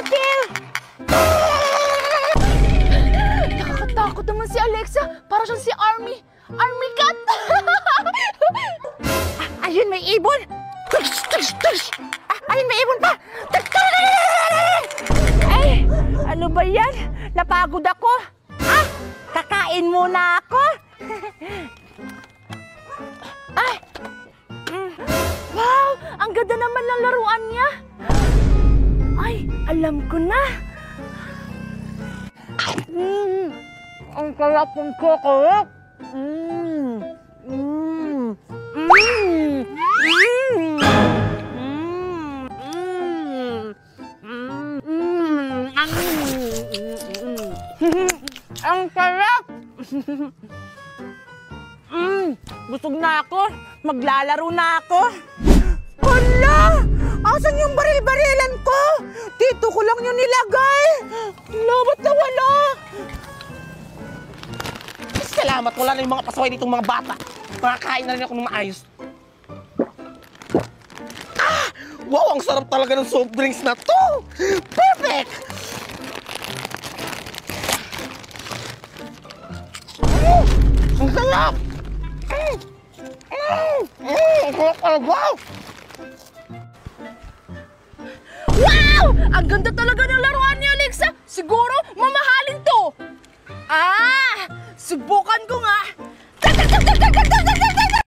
kill! Nakakatakot naman si Alexa. Para siyang si Army. Army cat! Ayun, may ibon! Ayun, may ibon pa! Ay, ano ba yan? Napagod ako. Kakain muna ako. Ay! Wow! Ang ganda naman ng laruan niya. Ay, alam ko na. Ang sarap ng chocolate. Ang sarap! Busog na ako. Maglalaro na ako. Hala! Asan yung baril-barilan ko? Dito ko lang yung nilagay. Ba't nawala? Salamat, wala na yung mga pasaway ditong mga bata. Makakain na rin ako ng maayos. Wow, ang sarap talaga ng soft drinks na to! Perfect! Ang sarap! Wow! Ang ganda talaga ng laruan ni Alexa. Siguro, mamahalin to. Subukan ko nga.